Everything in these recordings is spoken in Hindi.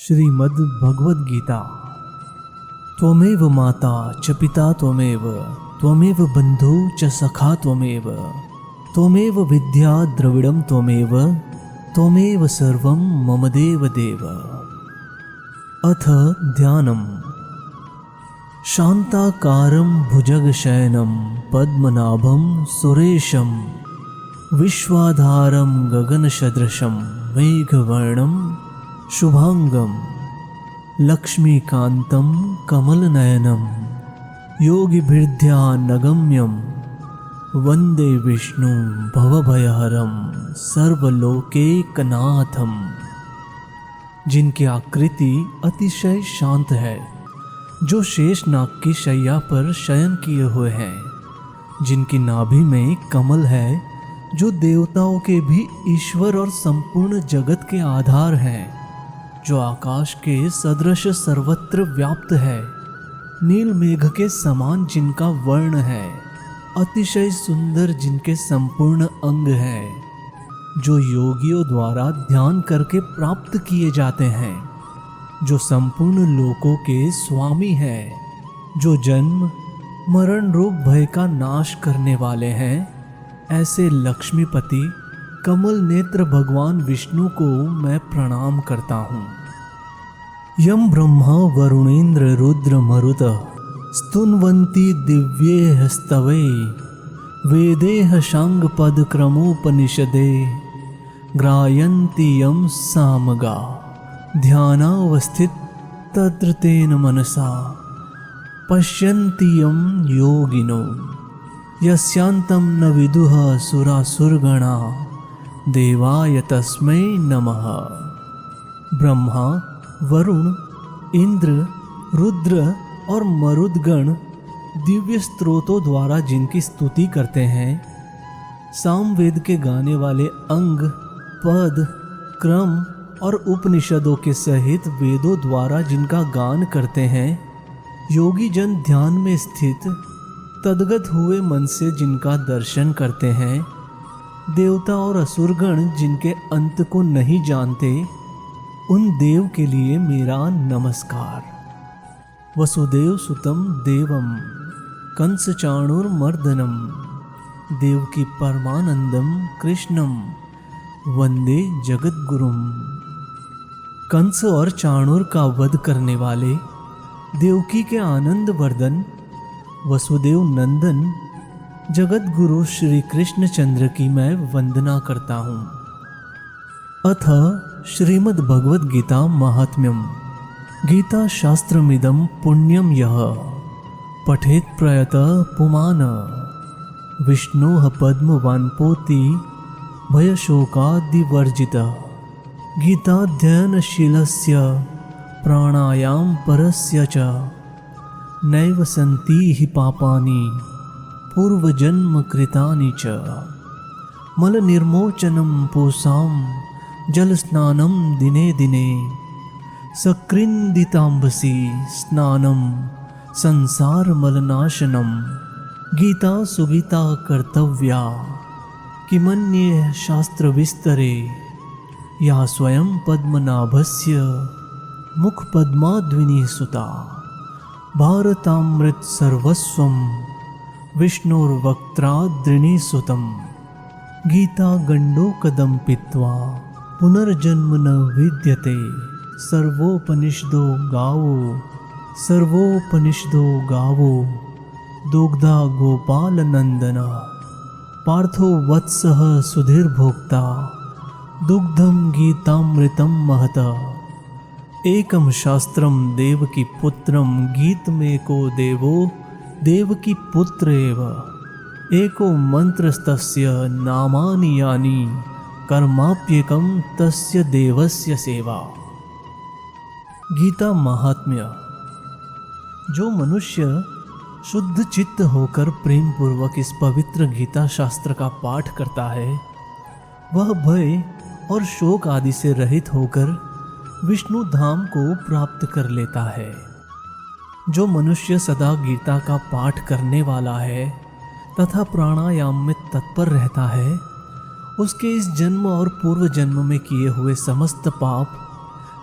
श्रीमद् भगवद गीता। त्वमेव माता च पिता त्वमेव बंधु च सखा त्वमेव विद्या द्रविड़ं त्वमेव सर्वं मम देव देव। अथ ध्यानम्। शान्ताकारं भुजगशयनं पद्मनाभं सुरेशं विश्वाधारं गगनसदृशं मेघवर्णं शुभांगं लक्ष्मीकान्तं कमलनयनं योगिभिर्ध्यानगम्यं वन्दे विष्णुं भवभयहरं सर्वलोकैकनाथं। जिनकी आकृति अतिशय शांत है, जो शेषनाग की शैया पर शयन किए हुए हैं, जिनकी नाभि में कमल है, जो देवताओं के भी ईश्वर और संपूर्ण जगत के आधार हैं, जो आकाश के सदृश सर्वत्र व्याप्त है, नील मेघ के समान जिनका वर्ण है, अतिशय सुंदर जिनके संपूर्ण अंग हैं, जो योगियों द्वारा ध्यान करके प्राप्त किए जाते हैं, जो संपूर्ण लोकों के स्वामी हैं, जो जन्म मरण रूप भय का नाश करने वाले हैं, ऐसे लक्ष्मीपति कमल नेत्र भगवान विष्णु को मैं प्रणाम करता हूँ। यम ब्रह्मा वरुणेन्द्र रुद्र मरुत स्तुन्वन्ति दिव्येह स्तवे वेदेह शांग पद क्रमोपनिषदे ग्रायन्ति यम सामगा ध्यानावस्थित तत्र तेन मनसा पश्यन्ति यम योगिनो यस्यांतं न विदुः सुरासुरगणा देवाय तस्मै नमः। ब्रह्मा, वरुण, इंद्र, रुद्र और मरुदगण दिव्य स्त्रोतों द्वारा जिनकी स्तुति करते हैं, सामवेद के गाने वाले अंग, पद, क्रम और उपनिषदों के सहित वेदों द्वारा जिनका गान करते हैं, योगी जन ध्यान में स्थित तद्गत हुए मन से जिनका दर्शन करते हैं, देवता और असुरगण जिनके अंत को नहीं जानते, उन देव के लिए मेरा नमस्कार। वसुदेव सुतम देवम कंस चाणूरमर्दनम देवकी परमानंदम कृष्णम वंदे जगद्गुरुम। कंस और चाणूर का वध करने वाले देवकी के आनंद वर्धन वसुदेव नंदन जगत गुरु श्री कृष्णचंद्र की मैं वंदना करता हूँ। अथ श्रीमद् भगवद गीता महात्म्यम। गीता शास्त्रमिदं पुण्यम यः पठेत् प्रयतः पुमान् विष्णोः पद्मवान्पोति भयशोकादिवर्जितः। गीताध्ययनशीलस्य प्राणायाम परस्य च नैव सन्ति हि पापानि पूर्वजन्म कृतानि च। मलनिर्मोचनं पूसां जलस्नानं दिने दिने सकृन्दिताम्बसि स्नानं संसारमलनाशनं। गीता सुगीता कर्तव्या किमन्ये शास्त्रविस्तरे या स्वयं पद्मनाभस्य मुखपद्माद्विनी सुता। भारतामृत सर्वस्वं विष्णुर्वक्त्राद्रिणी सुतं। गीता गंडोकदं पीत्वा पुनर्जन्म न विद्यते। सर्वोपनिषदो गावो दुग्धा गोपाल नंदन। पार्थो वत्सः सुधीर्भोक्ता दुग्धं गीतामृतं महत। एकम शास्त्रम देवकी पुत्रम गीतमेको देवो देवकी पुत्र एव। एको मंत्रस्तस्य नामानि यानि कर्माप्येकं तस्य देवस्य सेवा। गीता महात्म्य। जो मनुष्य शुद्ध चित्त होकर प्रेम पूर्वक इस पवित्र गीता शास्त्र का पाठ करता है, वह भय और शोक आदि से रहित होकर विष्णु धाम को प्राप्त कर लेता है। जो मनुष्य सदा गीता का पाठ करने वाला है तथा प्राणायाम में तत्पर रहता है, उसके इस जन्म और पूर्व जन्म में किए हुए समस्त पाप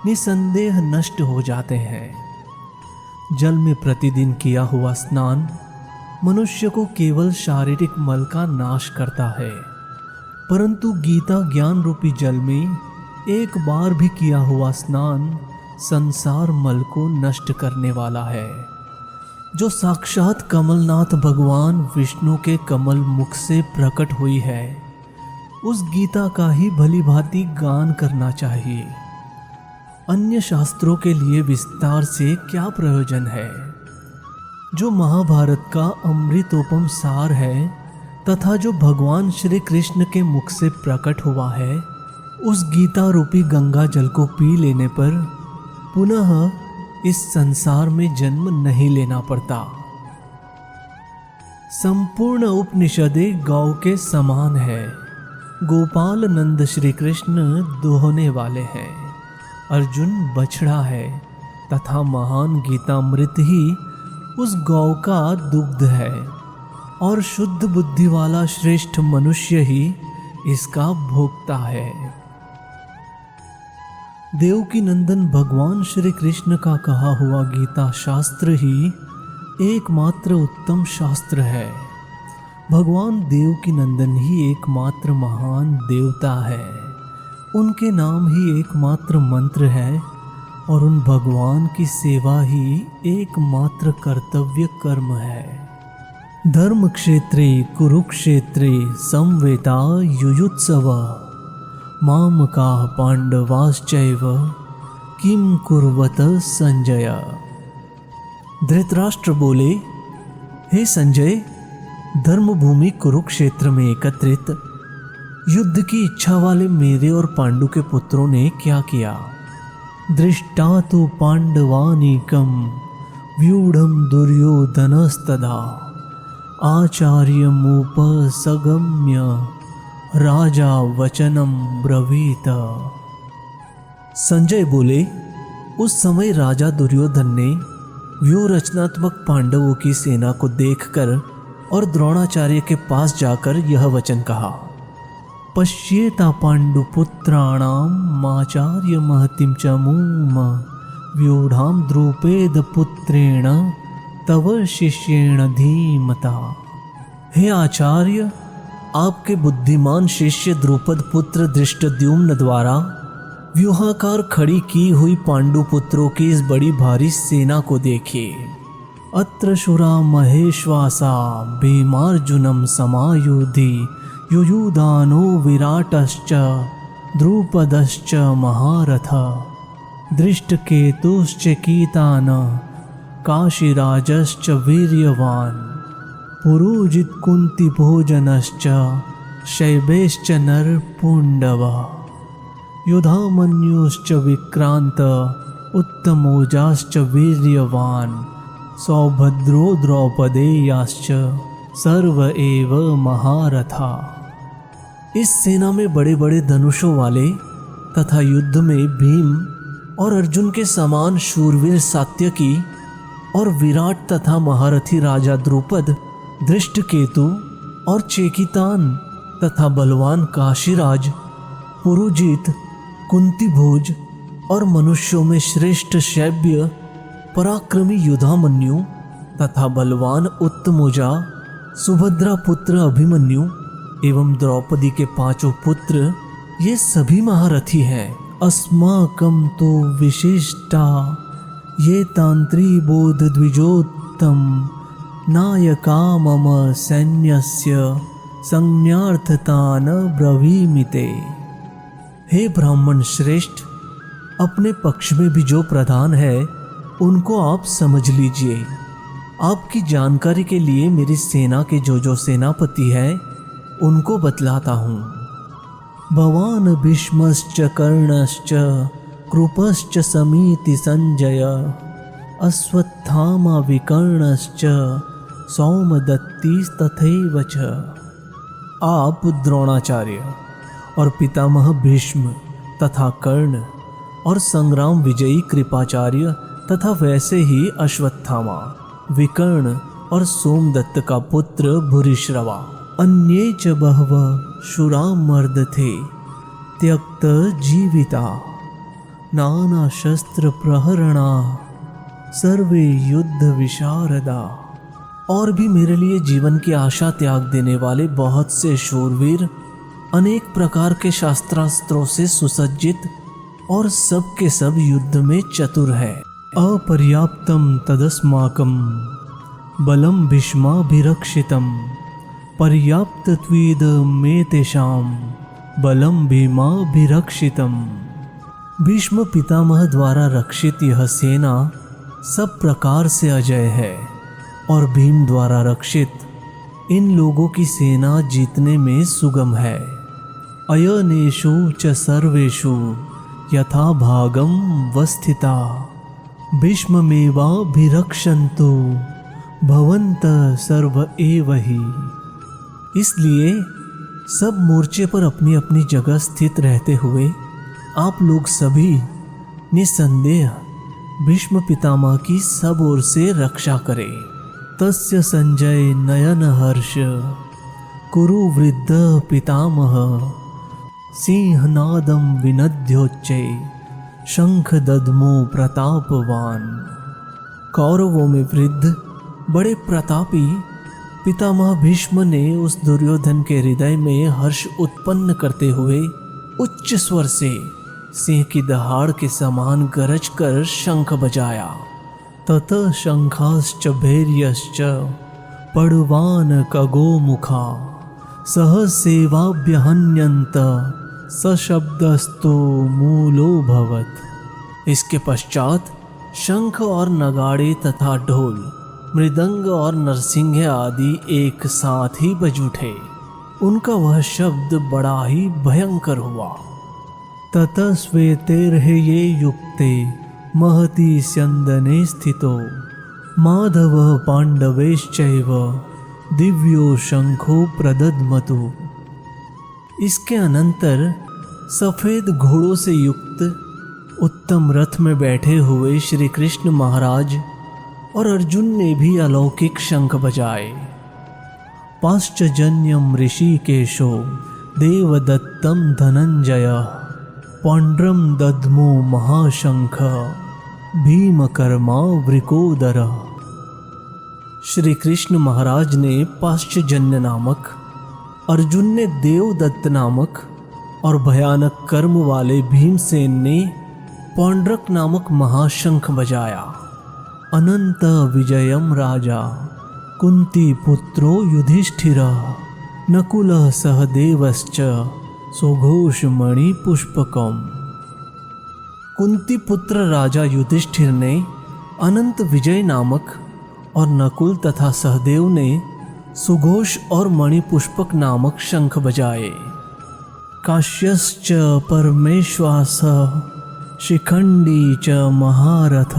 निसंदेह नष्ट हो जाते हैं। जल में प्रतिदिन किया हुआ स्नान मनुष्य को केवल शारीरिक मल का नाश करता है, परंतु गीता ज्ञान रूपी जल में एक बार भी किया हुआ स्नान संसार मल को नष्ट करने वाला है। जो साक्षात कमलनाथ भगवान विष्णु के कमल मुख से प्रकट हुई है, उस गीता का ही भली भांति गान करना चाहिए। अन्य शास्त्रों के लिए विस्तार से क्या प्रयोजन है। जो महाभारत का अमृतोपम सार है तथा जो भगवान श्री कृष्ण के मुख से प्रकट हुआ है, उस गीता रूपी गंगा जल को पी लेने पर पुनः इस संसार में जन्म नहीं लेना पड़ता। संपूर्ण उपनिषदे गौ के समान है। गोपाल नंद श्री कृष्ण दोहने वाले हैं, अर्जुन बछड़ा है तथा महान गीतामृत ही उस गौ का दुग्ध है, और शुद्ध बुद्धि वाला श्रेष्ठ मनुष्य ही इसका भोक्ता है। देवकी नंदन भगवान श्री कृष्ण का कहा हुआ गीता शास्त्र ही एकमात्र उत्तम शास्त्र है। भगवान देवकी नंदन ही एकमात्र महान देवता है। उनके नाम ही एकमात्र मंत्र है और उन भगवान की सेवा ही एकमात्र कर्तव्य कर्म है। धर्म क्षेत्रे कुरुक्षेत्रे समवेता युयुत्सव मामकाः पांडवाश्चैव किम कुर्वत संजय। धृतराष्ट्र बोले, हे संजय, धर्मभूमि कुरुक्षेत्र में एकत्रित युद्ध की इच्छा वाले मेरे और पांडु के पुत्रों ने क्या किया। दृष्टा तो पांडवानीकम व्यूढ़म दुर्योधनस्तदा आचार्यमुपसगम्य राजा वचनम ब्रवीत। संजय बोले, उस समय राजा दुर्योधन ने व्यूह रचनात्मक पांडवों की सेना को देखकर और द्रोणाचार्य के पास जाकर यह वचन कहा, पश्येता पांडुपुत्राणाम माचार्य महतिम च मूम व्यूढ़ाम द्रुपेद पुत्रेण तव शिष्येण धीमता। हे आचार्य, आपके बुद्धिमान शिष्य द्रुपद पुत्र धृष्टद्युम्न द्वारा व्यूहाकार खड़ी की हुई पांडुपुत्रों की इस बड़ी भारी सेना को देखिए। अत्र शुरा महेश्वासा भीमार्जुनम समायुधि युयुधानो विराटश्च द्रुपदश्च महारथ दृष्टकेतुश्च कीतान काशीराजश्च वीर्यवान पुरुजित कुंती भोजनश्च शैबेश्च नरपुंडव युधामन्युश्च विक्रांत उत्तमोजाश्च वीर्यवान सौभद्रो द्रौपदेयाश्च सर्व एव महारथा। इस सेना में बड़े बड़े धनुषों वाले तथा युद्ध में भीम और अर्जुन के समान शूरवीर सात्यकी और विराट तथा महारथी राजा द्रुपद, धृष्टकेतु और चेकितान तथा बलवान काशीराज, पुरुजित, कुंतीभोज और मनुष्यों में श्रेष्ठ शैब्य, पराक्रमी युधामन्यु तथा बलवान उत्तमोजा, सुभद्रा पुत्र अभिमन्यु एवं द्रौपदी के 5 पुत्र, ये सभी महारथी हैं। अस्माकं तो विशिष्टा ये तांत्री बोध द्विजोत्तम नायका मम सैन्यस्य संज्ञार्थतान ब्रवीमिते। हे ब्राह्मण श्रेष्ठ, अपने पक्ष में भी जो प्रधान है उनको आप समझ लीजिए। आपकी जानकारी के लिए मेरी सेना के जो सेनापति हैं उनको बतलाता हूँ। भवान भीष्मश्च कर्णश्च कृपश्च समीति संजय अश्वत्थामा विकर्णश्च सौमदत्तिस्तथैव च। आप द्रोणाचार्य और पितामह भीष्म तथा कर्ण और संग्राम विजयी कृपाचार्य तथा वैसे ही अश्वत्थामा, विकर्ण और सोमदत्त का पुत्र भूरिश्रवा, अन्ये च बहवः शूरा मर्दथे त्यक्त जीविता नाना शस्त्र प्रहरणा सर्वे युद्ध विशारदा। और भी मेरे लिए जीवन की आशा त्याग देने वाले बहुत से शूरवीर अनेक प्रकार के शास्त्रास्त्रों से सुसज्जित और सब के सब युद्ध में चतुर है। अपर्याप्तम तदस्माकम बलम भीष्माभिरक्षितम पर्याप्तत्वेद में तेषाम बलम भीमाभिरक्षितम। भीष्म पितामह द्वारा रक्षित यह सेना सब प्रकार से अजय है और भीम द्वारा रक्षित इन लोगों की सेना जीतने में सुगम है। अयनेषु च सर्वेषु यथा भागम वस्थिता भीष्ममेवाभिरक्षन्तु भवन्त सर्व एव हि। इसलिए सब मोर्चे पर अपनी अपनी जगह स्थित रहते हुए आप लोग सभी निसंदेह भीष्म पितामह की सब ओर से रक्षा करें। तस्य संजय नयन हर्ष कुरु वृद्ध पितामह सिंहनादम विनद्योच्चै शंख दद्मो प्रतापवान। कौरवों में वृद्ध बड़े प्रतापी पितामह भीष्म ने उस दुर्योधन के हृदय में हर्ष उत्पन्न करते हुए उच्च स्वर से सिंह की दहाड़ के समान गरज कर शंख बजाया। ततः शंखाश्च भैर्यश्च पड़वान कगोमुखा सहसेवाभ्यहन्यन्त सशब्दस्तु मूलो भवत्। इसके पश्चात शंख और नगाड़े तथा ढोल मृदंग और नरसिंह आदि एक साथ ही बज उठे। उनका वह शब्द बड़ा ही भयंकर हुआ। ततः श्वेतैर्हये युक्ते महति स्यन्दने स्थितो माधव पांडवैश्चैव दिव्यो शंखो प्रदद्मतु। इसके अनंतर सफेद घोड़ों से युक्त उत्तम रथ में बैठे हुए श्री कृष्ण महाराज और अर्जुन ने भी अलौकिक शंख बजाए। पाश्चजन्यम ऋषिकेशो देवदत्तम धनंजय पौंड्रम दद्मो महाशंख भीमकर्मा वृकोदर। श्री कृष्ण महाराज ने पाश्चजन्य नामक, अर्जुन ने देवदत्त नामक और भयानक कर्म वाले भीमसेन ने पौंड्रक नामक महाशंख बजाया। अनंत विजयम राजा कुंती पुत्रो युधिष्ठिर नकुलः सहदेवश्च सुघोषमणि पुष्पकम। कुंती पुत्र राजा युधिष्ठिर ने अनंत विजय नामक और नकुल तथा सहदेव ने सुघोष और मणिपुष्पक नामक शंख बजाए। काश्यश्च परमेश्वास शिखंडी च महारथ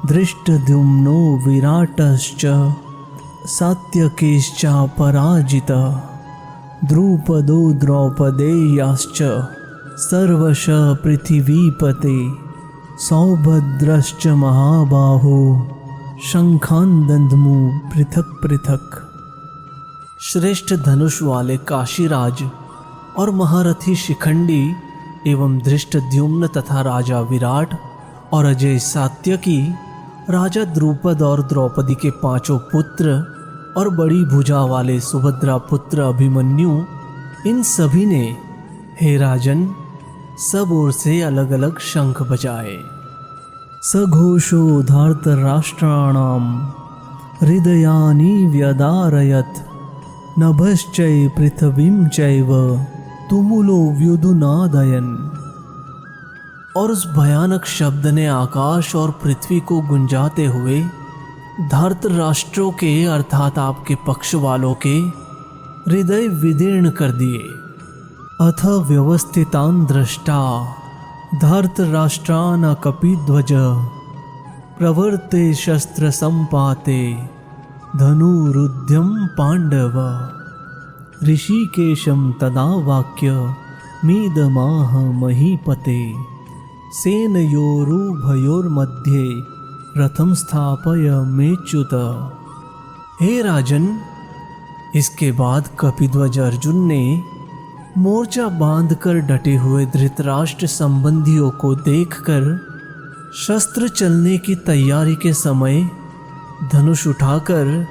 दृष्टद्युम्नो विराटश्च सात्यकीश्चापराजित द्रुपदो द्रौपदेयाश्च सर्वश पृथिवीपते सौभद्रश्च महाबाहो शंखान् दद्मु पृथक पृथक। श्रेष्ठ धनुष वाले काशीराज और महारथी शिखंडी एवं धृष्टद्युम्न तथा राजा विराट और अजय सात्यकी, राजा द्रुपद और द्रौपदी के पांचों पुत्र और बड़ी भुजा वाले सुभद्रा पुत्र अभिमन्यु, इन सभी ने हे राजन सब ओर से अलग अलग शंख बजाए। सघोषो धार्तराष्ट्राणाम हृदयानि व्यदारयत् नभश्चै पृथ्वीं चैव तुमुलो व्युदुनादयन्। और उस भयानक शब्द ने आकाश और पृथ्वी को गुंजाते हुए धार्तराष्ट्रों के अर्थात आपके पक्ष वालों के हृदय विदीर्ण कर दिए। अथ व्यवस्थितान् दृष्टा धार्तराष्ट्रान् कपिध्वज प्रवर्ते शस्त्र संपाते धनुरुद्यम पांडव। ऋषिकेशम तदा वाक्य मीदमाह महीपते सेनयोरुभयोर्मध्ये रथम स्थापय मेच्युत। हे राजन, इसके बाद कपिध्वज अर्जुन ने मोर्चा बांधकर डटे हुए धृतराष्ट्र संबंधियों को देखकर शस्त्र चलने की तैयारी के समय धनुष उठाकर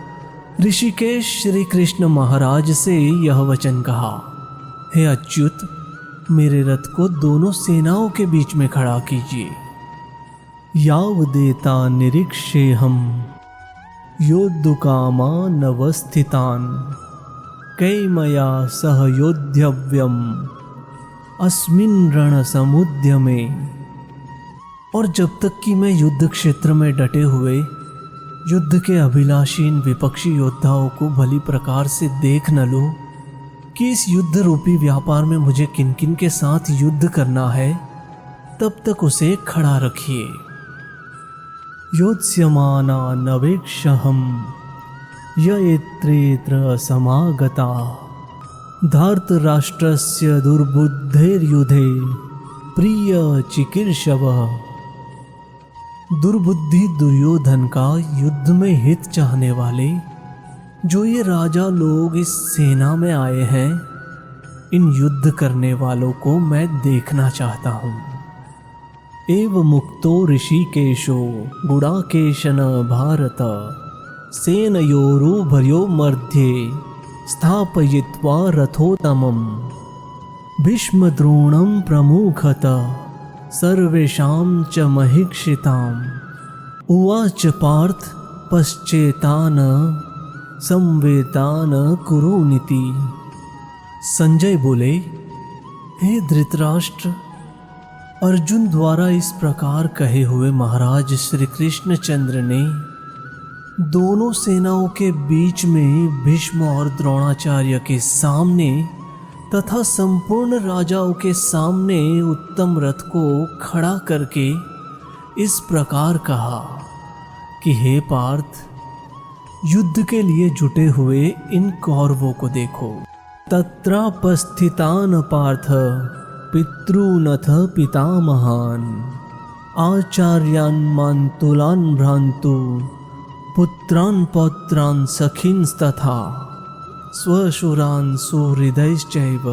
ऋषिकेश श्री कृष्ण महाराज से यह वचन कहा, हे अच्युत, मेरे रथ को दोनों सेनाओं के बीच में खड़ा कीजिए। यावदेता निरीक्षेऽहं योद्धुकामानवस्थितान् कैमया सह योद्धव्यम् अस्मिन् रणसमुद्यमे। और जब तक कि मैं युद्ध क्षेत्र में डटे हुए युद्ध के अभिलाषी इन विपक्षी योद्धाओं को भली प्रकार से देख न लूं कि इस युद्ध रूपी व्यापार में मुझे किन किन के साथ युद्ध करना है, तब तक उसे खड़ा रखिए। योत्स्यमाना नवेक्षहं यत्रेत्र समागता धार्तराष्ट्रस्य दुर्बुद्धेर्युधे प्रिय चिकीर्षवः। दुर्बुद्धि दुर्योधन का युद्ध में हित चाहने वाले जो ये राजा लोग इस सेना में आए हैं, इन युद्ध करने वालों को मैं देखना चाहता हूँ। एव मुक्तो ऋषिकेशो गुडाकेशन भारत सेनयोरुभयो मध्ये स्थापयित्वा रथोत्तमम् भीष्मद्रोणं प्रमुखतः सर्वेषां च महीक्षिताम्। उवाच पार्थ पश्चेतान संवेतान कुरुनिति। संजय बोले, हे धृतराष्ट्र, अर्जुन द्वारा इस प्रकार कहे हुए महाराज श्री कृष्णचंद्र ने दोनों सेनाओं के बीच में भीष्म और द्रोणाचार्य के सामने तथा संपूर्ण राजाओं के सामने उत्तम रथ को खड़ा करके इस प्रकार कहा कि हे पार्थ, युद्ध के लिए जुटे हुए इन कौरवों को देखो। तत्रापस्थितान पार्थ पितॄनथ पितामहान् आचार्यान् मान्तुलान् भ्रान्तु पुत्रान् पौत्रान् सखींस्तथा स्वशुरान् सुहृदयश्चैव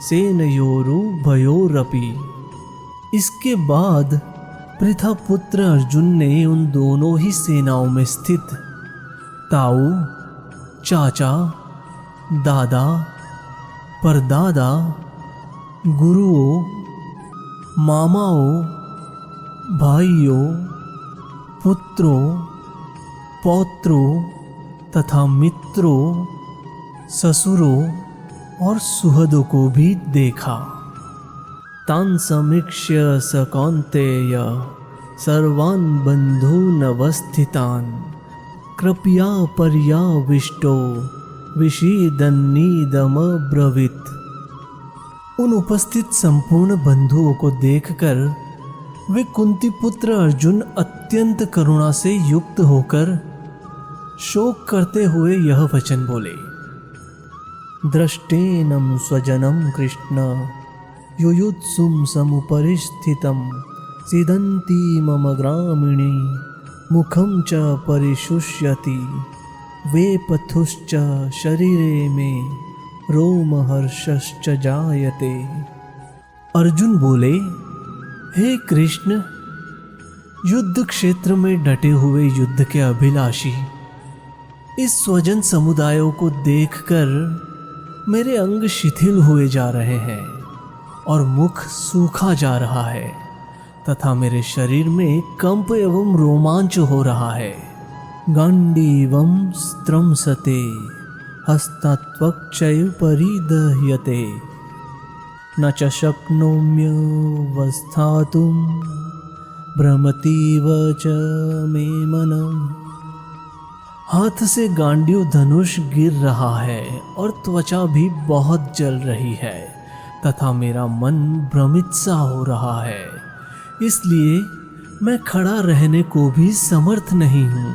सेनयोरुभयोरपि। इसके बाद पृथा पुत्र अर्जुन ने उन दोनों ही सेनाओं में स्थित ताऊ, चाचा, दादा, परदादा, गुरुओं, मामाओं, भाइयों, पुत्रों, पौत्रों तथा मित्रों, ससुरों और सुहदों को भी देखा। तान् समीक्ष्य स कौन्तेय सर्वान् बन्धूनवस्थितान् कृपया पर्याविष्टो विषीदन्नीदमब्रवीत्। उन उपस्थित संपूर्ण बंधुओं को देखकर वे कुंती पुत्र अर्जुन अत्यंत करुणा से युक्त होकर शोक करते हुए यह वचन बोले, दृष्टेनं स्वजनं कृष्ण युयुत्सुं समुपरिस्थितं सीदन्ति मम ग्रामिणी मुखं च परिशुष्यति वेपथुश्च शरीरे में रोमहर्षश्च जायते। अर्जुन बोले, हे कृष्ण, युद्ध क्षेत्र में डटे हुए युद्ध के अभिलाषी इस स्वजन समुदायों को देखकर मेरे अंग शिथिल हुए जा रहे हैं और मुख सूखा जा रहा है तथा मेरे शरीर में कंप एवं रोमांच हो रहा है। गांडीवं स्त्रंसते हस्तत्वक्चैव परिदह्यते न च शक्नोम्यवस्थातुं भ्रमतीव च मे मनम्। हाथ से गांडीव धनुष गिर रहा है और त्वचा भी बहुत जल रही है तथा मेरा मन भ्रमित सा हो रहा है, इसलिए मैं खड़ा रहने को भी समर्थ नहीं हूँ।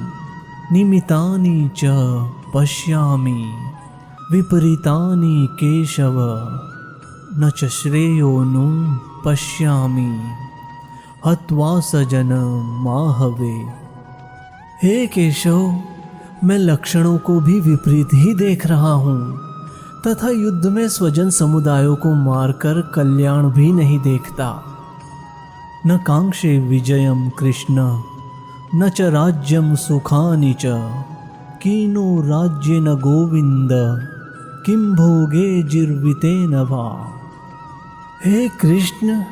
निमितानि च पश्यामि विपरीतानि केशव न च श्रेयोनु पश्यामि हत्वा सजन माहवे। हे केशव, मैं लक्षणों को भी विपरीत ही देख रहा हूँ तथा युद्ध में स्वजन समुदायों को मारकर कल्याण भी नहीं देखता। न कांक्षे विजयम कृष्ण न च राज्यम सुखानि च कीनो राज्य न गोविंद किम भोगे जिर्विते न वा। हे कृष्ण,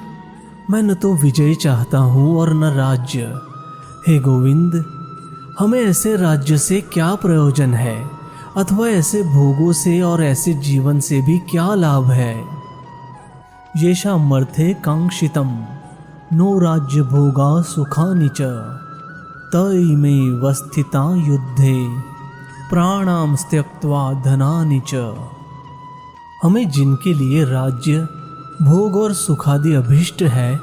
मैं न तो विजय चाहता हूँ और न राज्य। हे गोविंद, हमें ऐसे राज्य से क्या प्रयोजन है अथवा ऐसे भोगों से और ऐसे जीवन से भी क्या लाभ है। येषामर्थे कांक्षितम नो राज्य भोगा सुखानि च तैमेव स्थिता युद्धे प्राणां त्यक्त्वा धनानि च। हमें जिनके लिए राज्य भोग और सुखादि अभिष्ट है,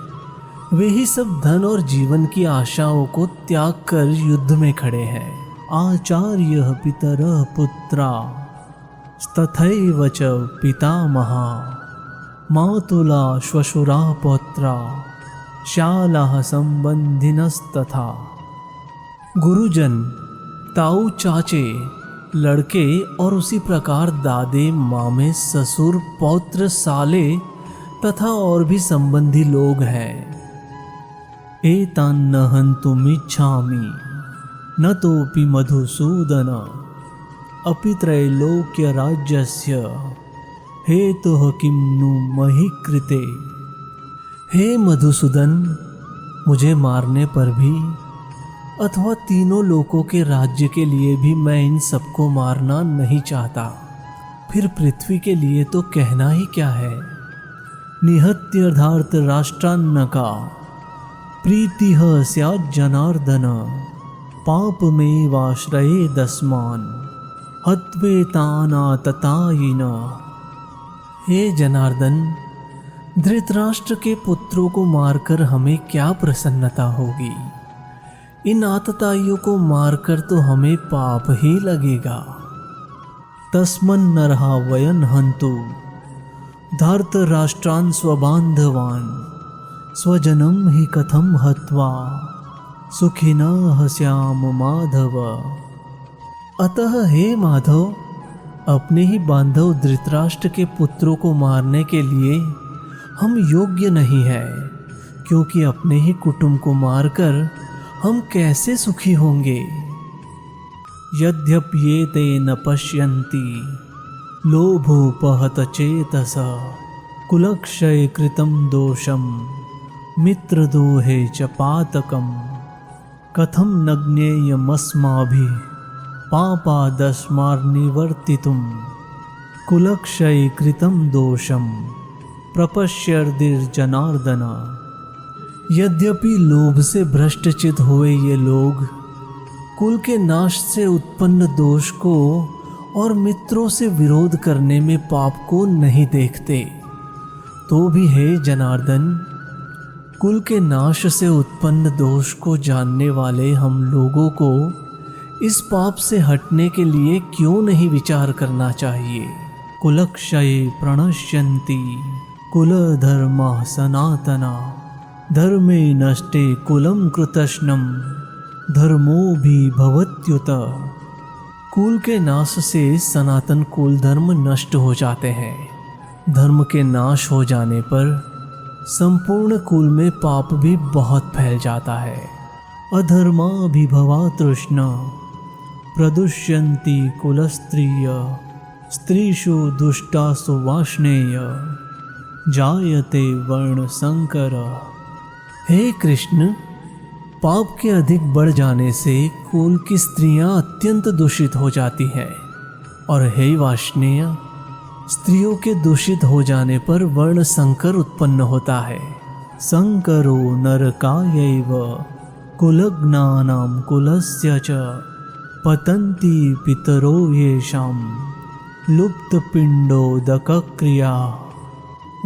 वे ही सब धन और जीवन की आशाओं को त्याग कर युद्ध में खड़े हैं। आचार्य पितरः पुत्रा तथैव च पितामहा मातुला श्वशुरा पौत्रा शालाः संबंधिनस्तथा। गुरुजन, ताऊ चाचे, लड़के और उसी प्रकार दादे मामे ससुर पौत्र साले तथा और भी संबंधी लोग हैं। एतान्न हन्तुमिच्छामि न तोपि मधुसूदन अपि त्रैलोक्य राज्यस्य हेतुः किं नु महि कृते। हे मधुसूदन, मुझे मारने पर भी अथवा तीनों लोकों के राज्य के लिए भी मैं इन सबको मारना नहीं चाहता। फिर पृथ्वी के लिए तो कहना ही क्या है। निहत्यर्धार्थ राष्ट्रान्न का प्रीतिः स्यात् जनार्दन पापमेवाश्रये दस्मान हत्वेतानाततायिन। हे जनार्दन, धृतराष्ट्र के पुत्रों को मारकर हमें क्या प्रसन्नता होगी। इन आतताइयों को मारकर तो हमें पाप ही लगेगा। तस्मन् नरः वयन् हन्तु धार्तराष्ट्रान् स्वबान्धवान् स्वजनं हि कथं हत्वा सुखिनः स्याम माधव। अतः हे माधव, अपने ही बांधव धृतराष्ट्र के पुत्रों को मारने के लिए हम योग्य नहीं है, क्योंकि अपने ही कुटुंब को मारकर हम कैसे सुखी होंगे। यद्यप्येते न पश्यन्ति लोभोपहत चेतस कुलक्षय कृतं दोषम मित्रदोहे च पातकम कथम न ज्ञेयमस्माभिः पापादस्मार्निवर्तितुं कुलक्षय कृतं दोषम प्रपश्यर्दिर्जनार्दन। यद्यपि लोभ से भ्रष्टचित हुए ये लोग कुल के नाश से उत्पन्न दोष को और मित्रों से विरोध करने में पाप को नहीं देखते, तो भी हे जनार्दन, कुल के नाश से उत्पन्न दोष को जानने वाले हम लोगों को इस पाप से हटने के लिए क्यों नहीं विचार करना चाहिए। कुलक्षये प्रणश्यन्ति कुलधर्मा सनातना धर्मे नष्टे कुलम कृतस्नम धर्मो भी भवत्युत। कुल के नाश से सनातन कुल धर्म नष्ट हो जाते हैं। धर्म के नाश हो जाने पर संपूर्ण कुल में पाप भी बहुत फैल जाता है। अधर्माभिभवा तृष्णा प्रदुष्यन्ति कुलस्त्रिय स्त्रीषु दुष्टासु वाष्णेय जायते वर्ण संकर। हे कृष्ण, पाप के अधिक बढ़ जाने से कुल की स्त्रियां अत्यंत दूषित हो जाती हैं, और हे वाष्णेय, स्त्रियों के दूषित हो जाने पर वर्ण संकर उत्पन्न होता है। संकरो नरकायैव कुलज्ञानां कुलस्य च पतन्ति पितरो येषां लुप्तपिंडोदकक्रिया।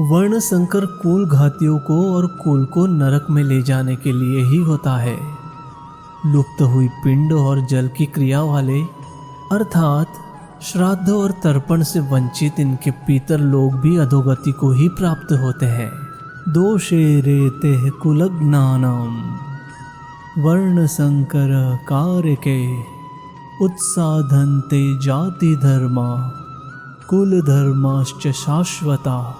वर्ण संकर कुल घातियों को और कुल को नरक में ले जाने के लिए ही होता है। लुप्त हुई पिंड और जल की क्रिया वाले अर्थात श्राद्ध और तर्पण से वंचित इनके पितर लोग भी अधोगति को ही प्राप्त होते हैं। दोषे रेते कुलज्ञानां वर्ण संकर कारके उत्साधन्ते जाति धर्मा कुल धर्माश्च शाश्वता।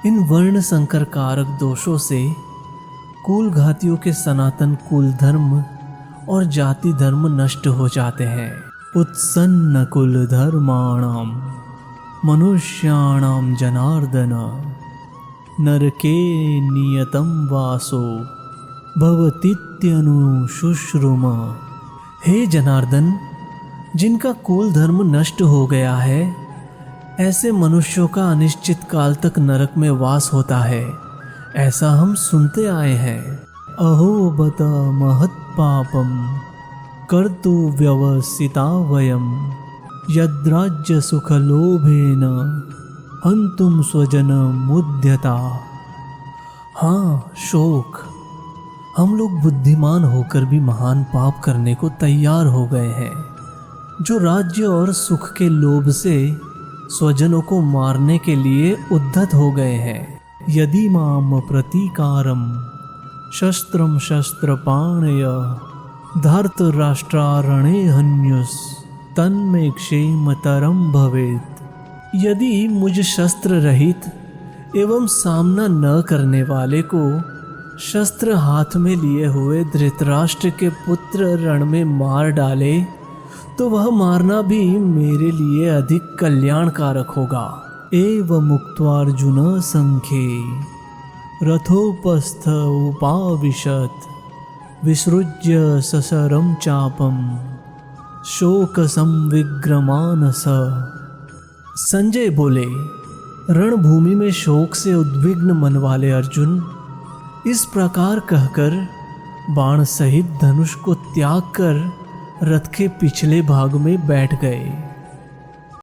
इन वर्ण संकर कारक दोषों से कुल घातियों के सनातन कुल धर्म और जाति धर्म नष्ट हो जाते हैं। उत्सन्न कुल धर्माणाम मनुष्याणाम जनार्दन नरके नियतम वासो भवतीत्यनुशुश्रुम। हे जनार्दन, जिनका कुल धर्म नष्ट हो गया है, ऐसे मनुष्यों का अनिश्चित काल तक नरक में वास होता है, ऐसा हम सुनते आए हैं। अहो बत महत् पापम कर्तु व्यवसिता वयम यद्राज्य सुख लोभेन हंतुम स्वजन मुद्यता। हाँ शोक, हम लोग बुद्धिमान होकर भी महान पाप करने को तैयार हो गए हैं, जो राज्य और सुख के लोभ से स्वजनों को मारने के लिए उद्धत हो गए हैं। यदि माम प्रतीकारम शस्त्रम शस्त्रपाणय धर्तराष्ट्रारणे हन्युस तन्मे क्षेमतरम भवेत्। यदि मुझ शस्त्र रहित एवं सामना न करने वाले को शस्त्र हाथ में लिए हुए धृतराष्ट्र के पुत्र रण में मार डाले, तो वह मारना भी मेरे लिए अधिक कल्याणकारक होगा। एव मुक्त्वार्जुन संख्ये रथोपस्थ उपाविशत् विसृज्य ससरम चापम शोक संविग्रमानस। संजय बोले, रणभूमि में शोक से उद्विग्न मन वाले अर्जुन इस प्रकार कहकर बाण सहित धनुष को त्याग कर रथ के पिछले भाग में बैठ गए।